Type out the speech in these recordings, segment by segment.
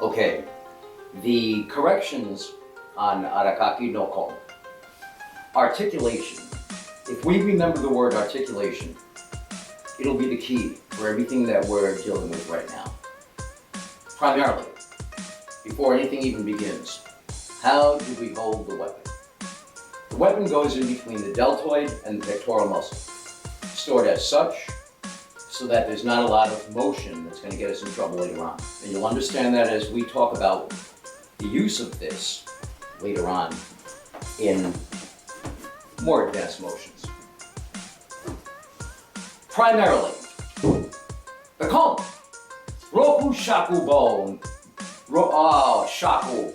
Okay, the corrections on arakaki no kon. Articulation. If we remember the word articulation, it'll be the key for everything that we're dealing with right now. Primarily, before anything even begins, how do we hold the weapon? The weapon goes in between the deltoid and the pectoral muscle, stored as such, so that there's not a lot of motion that's going to get us in trouble later on. And you'll understand that as we talk about the use of this later on in more advanced motions. Primarily, the kon, roku shaku bone, shaku,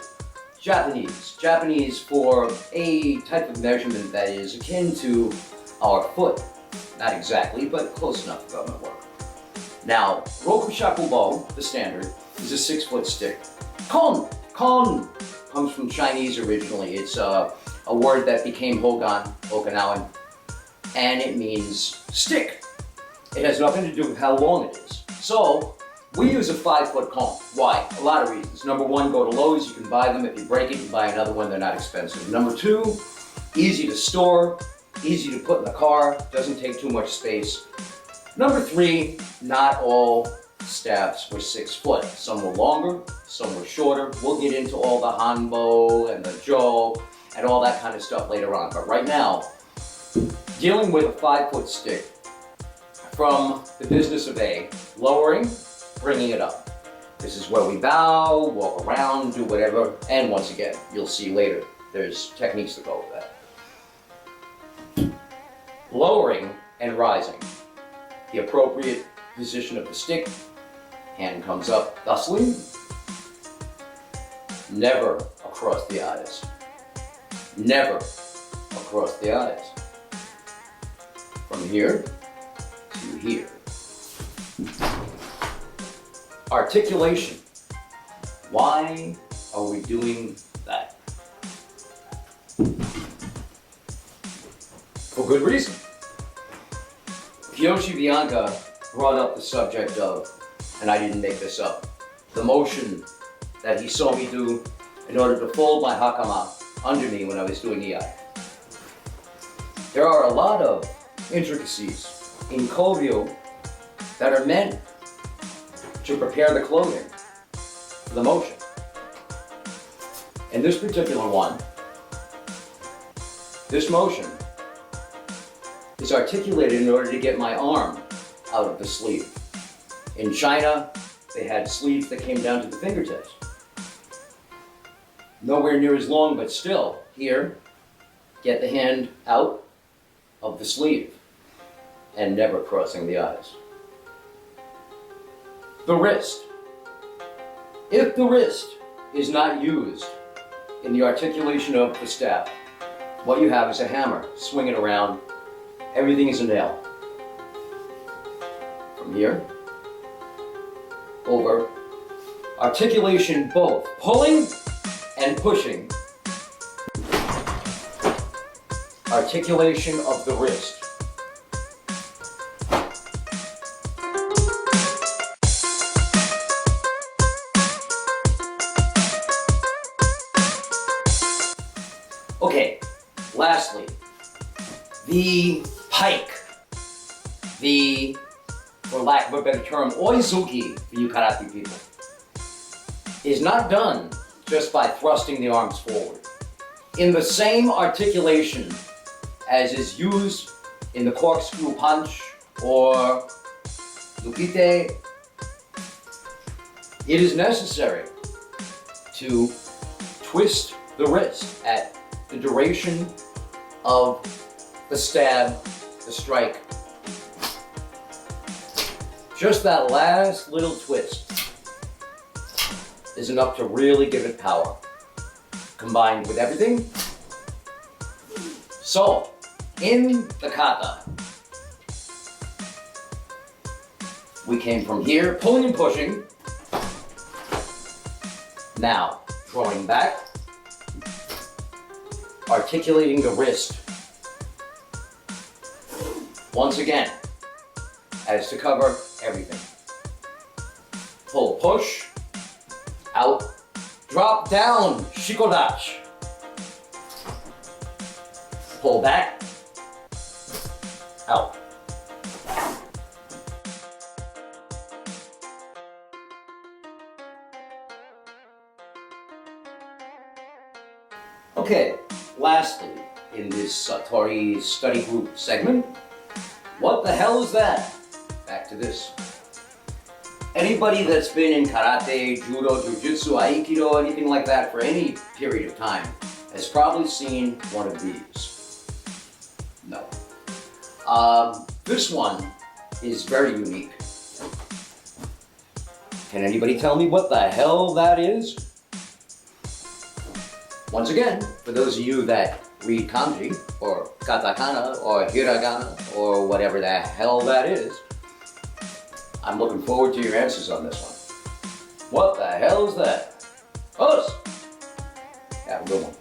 Japanese for a type of measurement that is akin to our foot. Not exactly, but close enough for government work. Now, roku shaku bone, the standard, is a 6-foot stick. Kon comes from Chinese originally. It's a word that became Okinawan, and it means stick. It has nothing to do with how long it is. So, we use a 5-foot kon. Why? A lot of reasons. Number one, go to Lowe's, you can buy them. If you break it, you buy another one, they're not expensive. Number two, easy to store, easy to put in the car, doesn't take too much space. Number three, not all staffs were 6 foot. Some were longer, some were shorter. We'll get into all the hanbo and the jo and all that kind of stuff later on. But right now, dealing with a 5-foot stick from the business of lowering, bringing it up. This is where we bow, walk around, do whatever, and once again, you'll see later, there's techniques that go with that. Lowering and rising. The appropriate position of the stick, hand comes up thusly, never across the eyes. Never across the eyes. From here to here. Articulation. Why are we doing that? For good reason. Kiyoshi Bianca brought up the subject of, and I didn't make this up, the motion that he saw me do in order to fold my hakama under me when I was doing EI. There are a lot of intricacies in kogyo that are meant to prepare the clothing for the motion. In this particular one, this motion is articulated in order to get my arm out of the sleeve. In China, they had sleeves that came down to the fingertips. Nowhere near as long, but still, here, get the hand out of the sleeve and never crossing the eyes. The wrist. If the wrist is not used in the articulation of the staff, what you have is a hammer, swing it around, everything is a nail. From here, over, articulation both pulling and pushing. Articulation of the wrist. Okay, lastly, the pike, for lack of a better term, oizuki for you karate people, is not done just by thrusting the arms forward. In the same articulation as is used in the corkscrew punch or lupite, it is necessary to twist the wrist at the duration of the stab, the strike. Just that last little twist is enough to really give it power. Combined with everything. So, in the kata, we came from here, pulling and pushing. Now, drawing back, articulating the wrist. Once again, as to cover everything. Pull, push, Out. Drop down, shikodachi. Pull back. Out. Okay, lastly, in this Satori study group segment, what the hell is that? Back to this. Anybody that's been in karate, judo, jujitsu, aikido, anything like that for any period of time has probably seen one of these. No. This one is very unique. Can anybody tell me what the hell that is? Once again, for those of you that read kanji, or katakana, or hiragana, or whatever the hell that is, I'm looking forward to your answers on this one. What the hell is that? Us! Have a good one.